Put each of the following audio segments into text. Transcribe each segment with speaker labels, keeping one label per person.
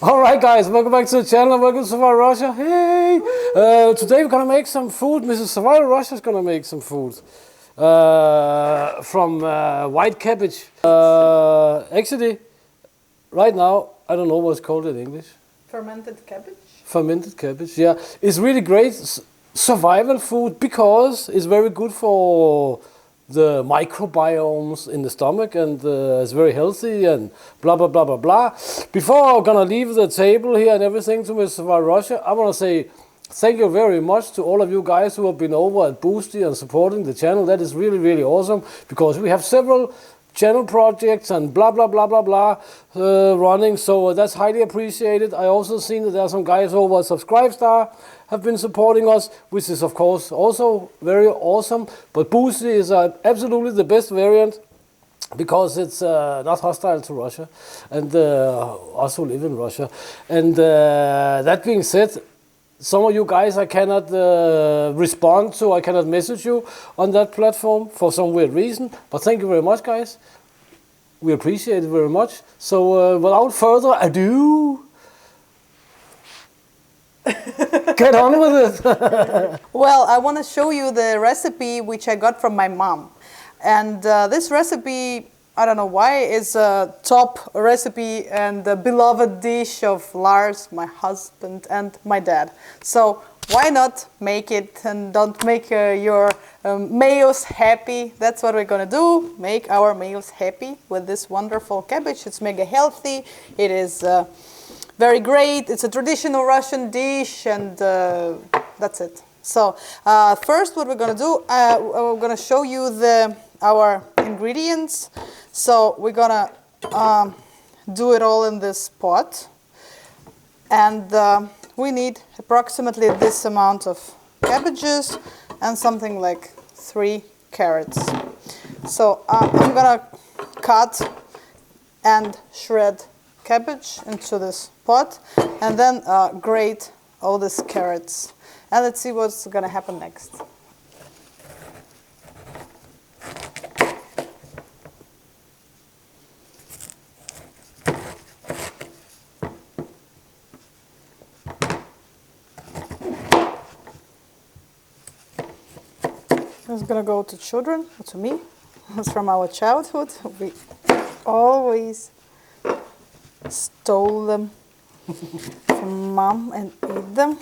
Speaker 1: Alright guys, welcome back to the channel, welcome to Savotta Russia. Hey! Today we're gonna make some food. Mrs. Savotta Russia is gonna make some food. From white cabbage. Actually, right now, I don't know what's called in English.
Speaker 2: Fermented cabbage?
Speaker 1: Fermented cabbage, yeah. It's really great survival food because it's very good for the microbiomes in the stomach, and it's very healthy and blah blah blah blah blah. Before I'm gonna leave the table here and everything to Mr. Savotta Russia, I wanna say thank you very much to all of you guys who have been over at Boosty and supporting the channel. That is really really awesome because we have several channel projects and blah blah blah blah blah running, so that's highly appreciated. I also seen that there are some guys over at Subscribestar have been supporting us, which is of course also very awesome. But Boosty is absolutely the best variant because it's not hostile to Russia and us who live in Russia. And that being said, some of you guys I cannot respond to, I cannot message you on that platform for some weird reason, but thank you very much guys. We appreciate it very much. So without further ado, get on with it.
Speaker 2: Well, I want to show you the recipe which I got from my mom. And this recipe, I don't know why, is a top recipe and a beloved dish of Lars, my husband, and my dad. So why not make it and don't make your males happy? That's what we're gonna do, make our males happy with this wonderful cabbage. It's mega healthy, it is very great, it's a traditional Russian dish, and that's it. So first what we're gonna do, we're gonna show you our ingredients. So we're gonna do it all in this pot, and we need approximately this amount of cabbages and something like 3 carrots. So I'm gonna cut and shred cabbage into this pot and then grate all these carrots, and let's see what's gonna happen next. It's gonna go to children, or to me. It's from our childhood. We always stole them from mom and ate them.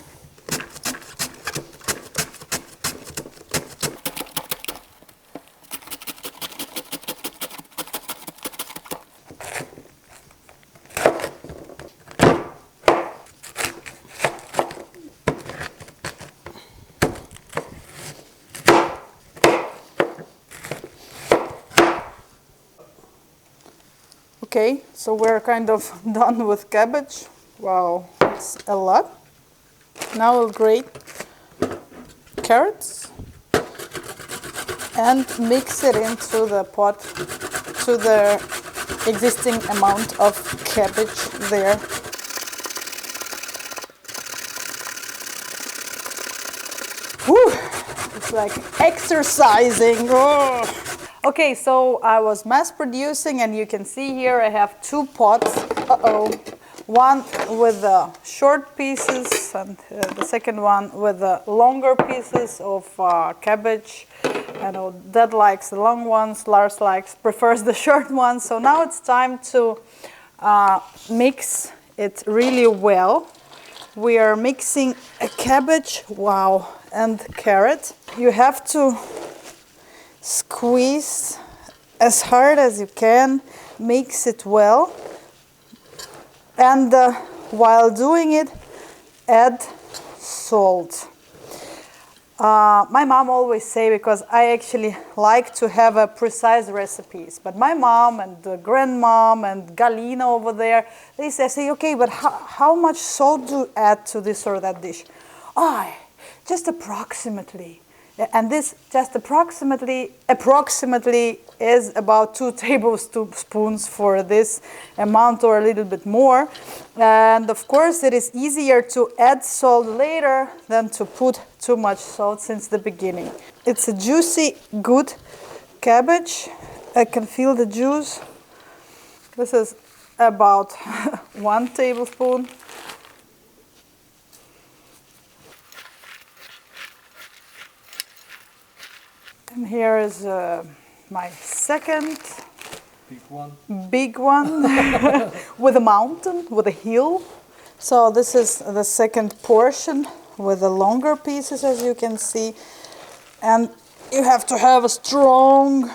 Speaker 2: Okay, so we're kind of done with cabbage. Wow, it's a lot. Now we'll grate carrots and mix it into the pot to the existing amount of cabbage there. Whew, it's like exercising. Oh. Okay, so I was mass producing, and you can see here I have 2 pots. One with the short pieces and the second one with the longer pieces of cabbage. I know Dad likes the long ones, Lars prefers the short ones. So now it's time to mix it really well. We are mixing a cabbage, wow, and carrot. You have to squeeze as hard as you can, mix it well, and while doing it, add salt. My mom always say, because I actually like to have a precise recipes, but my mom and grandmom and Galina over there, they say, okay, but how much salt do you add to this or that dish? Oh, just approximately. And this just approximately is about 2 tablespoons for this amount or a little bit more. And of course it is easier to add salt later than to put too much salt since the beginning. It's a juicy, good cabbage. I can feel the juice. This is about 1 tablespoon. And here is my second big one with a mountain, with a hill. So this is the second portion with the longer pieces, as you can see. And you have to have a strong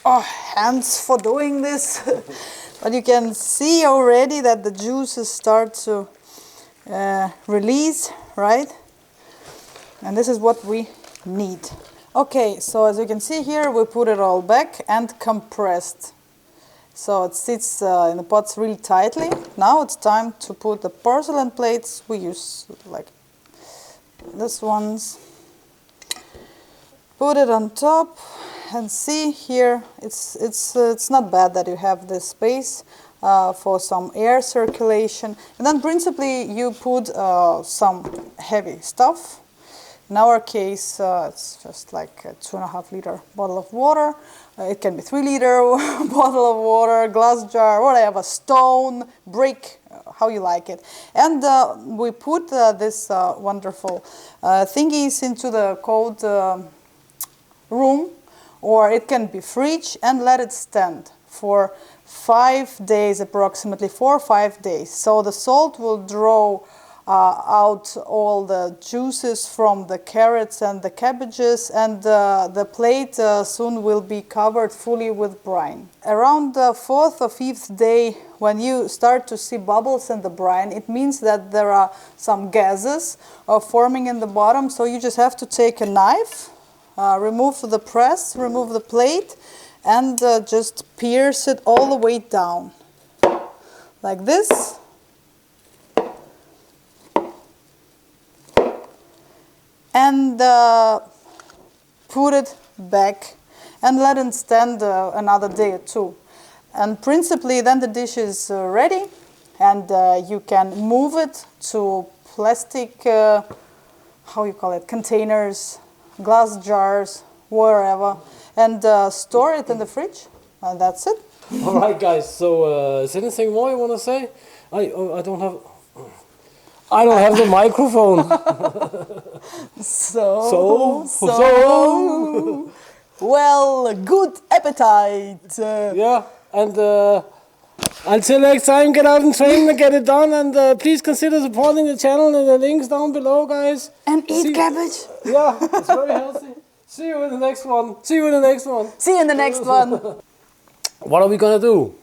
Speaker 2: hands for doing this. But you can see already that the juices start to release, right? And this is what we need. Okay, so as you can see here, we put it all back and compressed. So it sits in the pots really tightly. Now it's time to put the porcelain plates. We use like this ones. Put it on top and see here, it's not bad that you have this space for some air circulation. And then principally you put some heavy stuff. In our case, it's just like a 2.5 liter bottle of water. It can be 3 liter bottle of water, glass jar, whatever, stone, brick, how you like it. And we put this wonderful thingies into the cold room, or it can be fridge, and let it stand for 5 days, approximately 4 or 5 days. So the salt will draw out all the juices from the carrots and the cabbages, and the plate soon will be covered fully with brine. Around the 4th or 5th day, when you start to see bubbles in the brine, it means that there are some gases forming in the bottom. So you just have to take a knife, remove the press, remove the plate, and just pierce it all the way down, like this. And put it back and let it stand another day or two. And principally then the dish is ready, and you can move it to plastic, how you call it, containers, glass jars, wherever, and store it in the fridge, and that's it.
Speaker 1: All right, guys, so is there anything more you want to say? I don't have the microphone.
Speaker 2: So, well, good appetite.
Speaker 1: Yeah, and until next time, get out and train and get it done. And please consider supporting the channel and the links down below, guys.
Speaker 2: And eat cabbage.
Speaker 1: Yeah, it's very healthy. See you in the next one. See you in the next one.
Speaker 2: See you in the next one.
Speaker 1: What are we gonna do?